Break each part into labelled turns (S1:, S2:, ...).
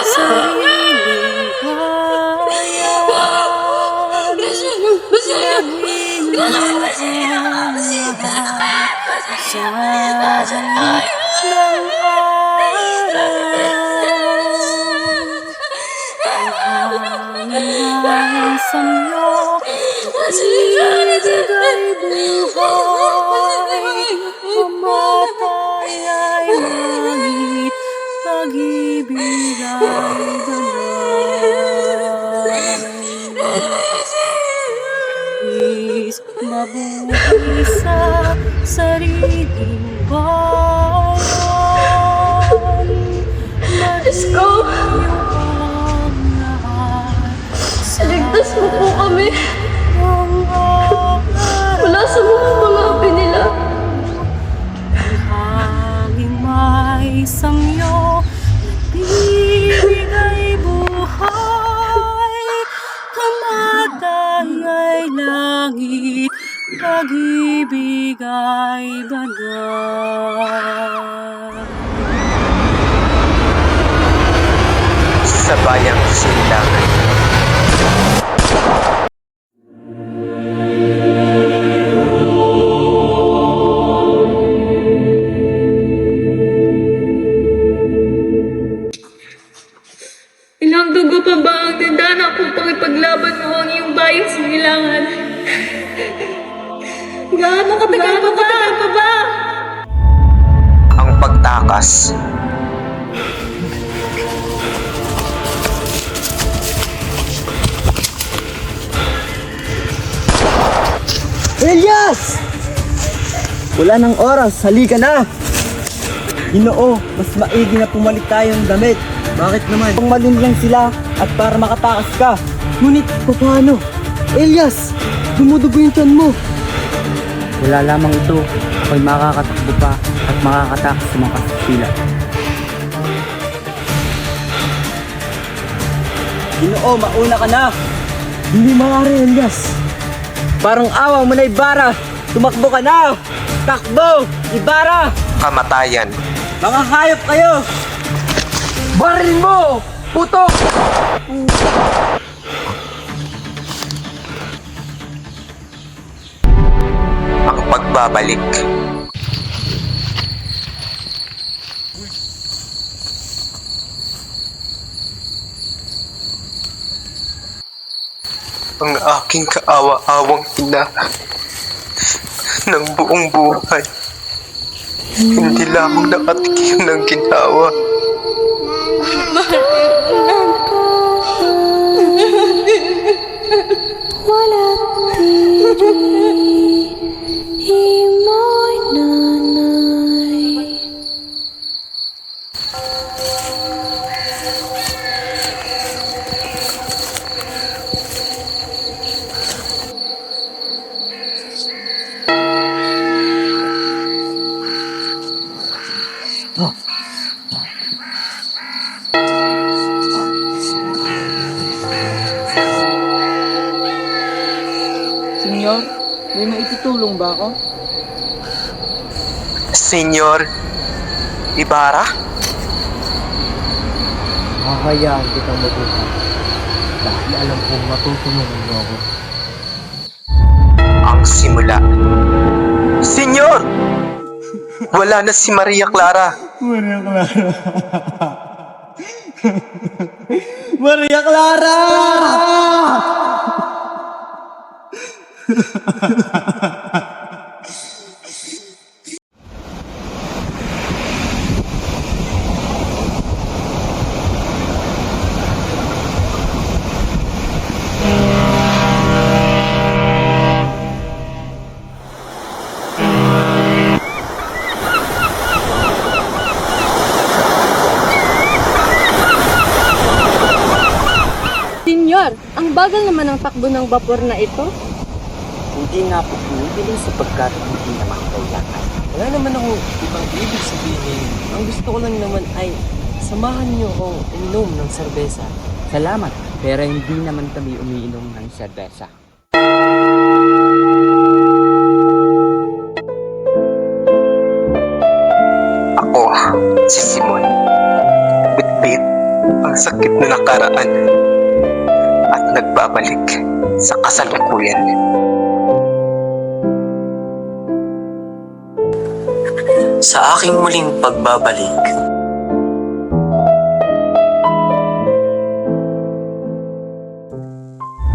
S1: sariling bayan. Nahihiling sa halik ng hangin samyo, ibigay buhay, mamatay ay langit, pag-ibig ay dalay. Mabuhay sa sariling bayan,
S2: Let's go! Ligtas mo po kami mula sa mga pinila.
S1: Hanging may samyo, nagbibigay buhay, kamatay ay langit, pag-ibig ay banal.
S3: Sa bayang silangan.
S2: Ilang dugo pa ba ang tindana kung pakipaglaban mo ang iyong bayang sinilangan? Gaano katagal pa ba?
S3: Ang pagtakas.
S4: Elias! Wala ng oras, halika na! Ginoo, mas maigi na pumalit tayong damit. Bakit naman? Kung malinlang sila at para makatakas ka. Ngunit, paano? Elias! Dumudugo yung tiyan mo!
S5: Wala lamang ito, ako'y makakatakbo pa at makakatakas sa mga kasila.
S4: Ginoo, mauna ka na! Hindi maaari, Elias! Parang awa mo na Ibarra! Tumakbo ka na! Takbo! Ibarra!
S3: Kamatayan.
S4: Mga hayop kayo! Barilin mo! Putok!
S3: Ang pagbabalik. Ang aking kaawa-awang ina ng buong buhay. Hindi lamang nakatikim ng ginawa.
S4: Senyor, may maitutulong ba ako?
S3: Senyor Ibarra?
S5: Hahayaan kitang mabuhay dahil alam kong matutulungan mo ako.
S3: Ang simula. Senyor! Wala na si Maria Clara.
S4: Maria Clara! Maria Clara!
S2: Senyor, ang bagal naman ang takbo ng vapor na ito.
S5: Hindi nga po pinipili sapagkat hindi naman kailangan.
S4: Wala naman akong ibang ibig sabihin. Ang gusto ko lang naman ay samahan niyo akong uminom ng serbesa.
S5: Salamat, pero hindi naman kami umiinom ng serbesa.
S3: Ako, si Simon. Bitbit ang sakit na nakaraan at nagbabalik sa kasalukuyan.
S6: Sa aking muling pagbabalik,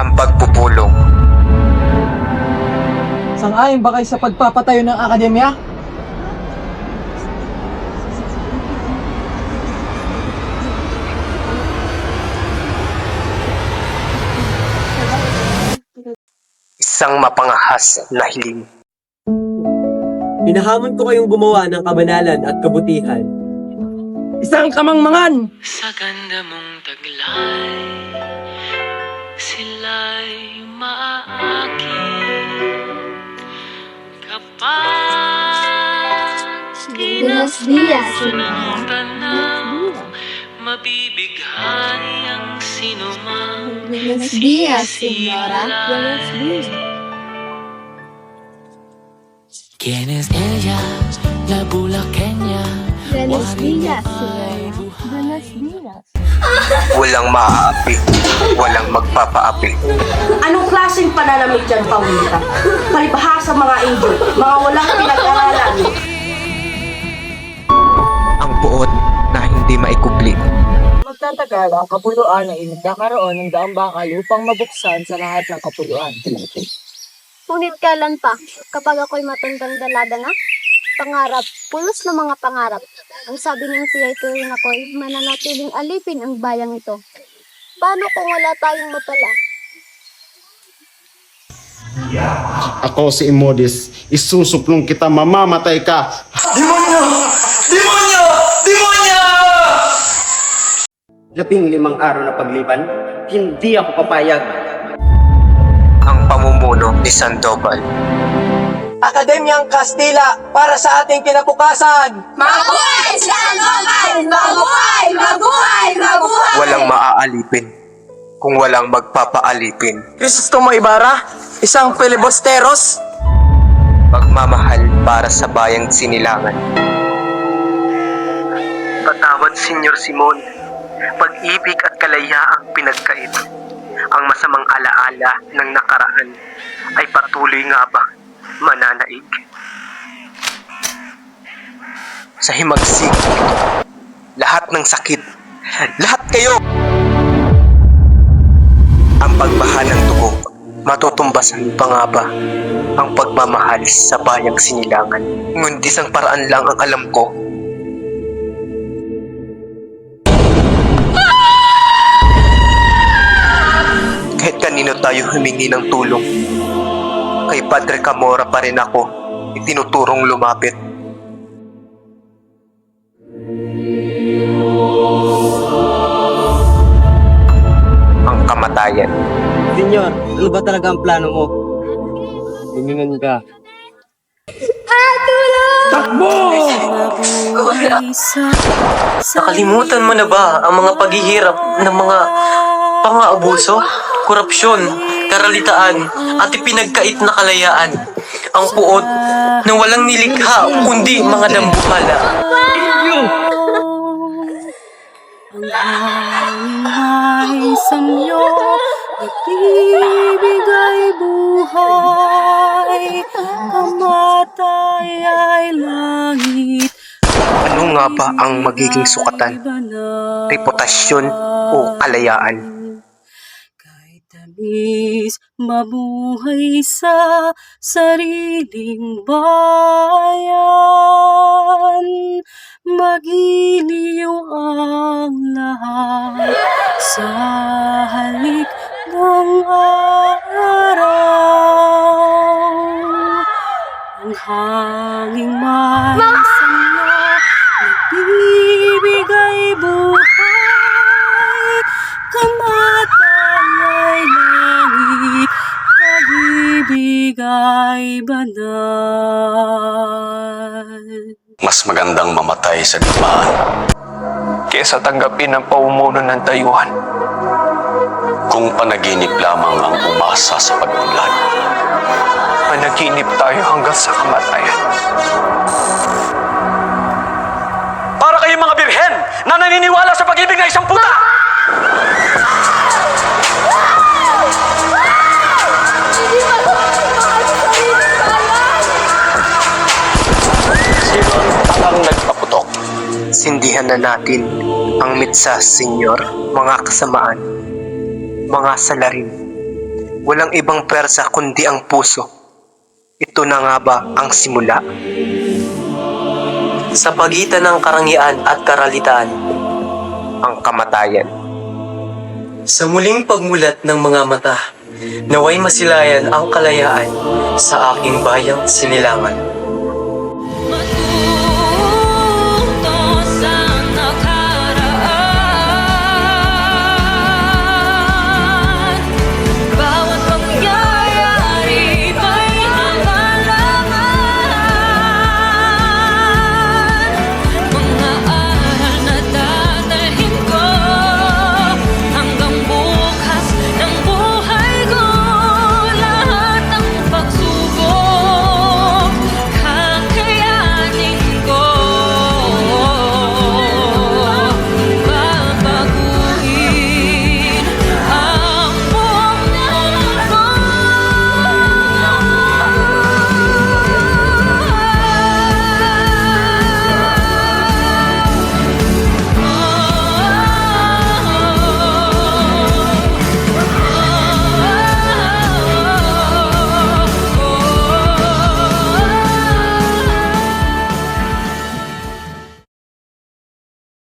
S3: Ang pagpupulong,
S4: Sang-ayon ba kayo sa pagpapatayo ng akademya?
S3: isang mapangahas na hiling.
S4: Hinahamon ko kayong gumawa ng kabanalan at kabutihan. Isang kamangmangan!
S7: Sa ganda mong taglay, sila'y maaakit kapag
S8: Buenos dias,
S7: ng tanaw, mabibighani ang sinumang
S8: Buenos dias, señora. Buenos dias.
S7: ¿Quién es ella? La bulaqueña.
S8: Buenos dias, señora. Buenos dias.
S3: Walang maaapi, walang magpapaapi.
S9: Anong klaseng pananamit yan, Paulita? Palibhasa mga angel, mga walang pinag-aralan.
S3: Ang puot na hindi maikubli.
S4: Magtatagal ang kapuluan na inagkakaroon ng daang bakal upang mabuksan sa lahat ng kapuluan.
S8: Ngunit kailan pa, kapag ako'y matandang dalada na? Pangarap, pulos ng mga pangarap. Ang sabi ng tiyay tuwing ako'y mananatiling alipin ang bayang ito. Paano kung wala tayong mapala?
S10: Ako si Imodis, isusuplong kita, mamamatay ka.
S4: Demonyo! Demonyo! Demonyo!
S5: 15 araw na pagliban, hindi ako papayag.
S3: Ang pamumuno ni Sandoval.
S4: Akademyang Kastila para sa ating kinabukasan!
S9: Mabuhay! Sandoval! Mabuhay! Mabuhay! Mabuhay!
S3: Walang maaalipin kung walang magpapaalipin.
S4: Crisostomo Ibarra, isang filibusteros.
S3: Pagmamahal para sa bayang sinilangan. Patawad, Senyor Simon. Pag-ibig at kalayaang pinagkait. Ang masamang alaala ng nakaraan ay patuloy nga ba mananaig? Sa himagsik, lahat ng sakit, lahat kayo! Ang pagbaha ng dugo, matutumbasan pa nga ba ang pagmamahal sa bayang sinilangan? Ngunit isang paraan lang ang alam ko. Kahit kanino tayo humingi ng tulong, kay Padre Camora pa rin ako itinuturong lumapit. Ang kamatayan.
S4: Senyor, ano ba talaga ang plano mo? Lumingon ka.
S6: nakalimutan mo na ba ang mga paghihirap ng mga pang-aabuso, korupsyon, karalitaan, at ipinagkait na kalayaan? Ang puot na walang nilikha kundi mga dambuhala.
S1: Ang hangin ay samyo, nagbibigay buhay, kamatay ay langit.
S3: Ano nga ba ang magiging sukatan? Reputasyon o kalayaan?
S1: Kahit tamis, mabuhay sa sariling bayan. Magiliw ang lahat sa halik ng araw. Ang hanging may sanya, nagbibigay buhay, kamatay ay langit, pag-ibig ay banal.
S11: Mas magandang mamatay sa digmaan kesa tanggapin ang paumuno ng dayuhan. Kung panaginip lamang ang umasa sa pag-unlad, panaginip tayo hanggang sa kamatayan.
S6: Para kayong mga birhen na naniniwala sa pag-ibig ng isang puta!
S3: Intindihan na natin ang mitsa, Senyor, mga kasamaan, mga salarin. Walang ibang pwersa kundi ang puso. Ito na nga ba ang simula?
S6: Sa pagitan ng karangyaan at karalitaan,
S3: Ang kamatayan.
S6: sa muling pagmulat ng mga mata, naway masilayan ang kalayaan sa aking bayang sinilangan.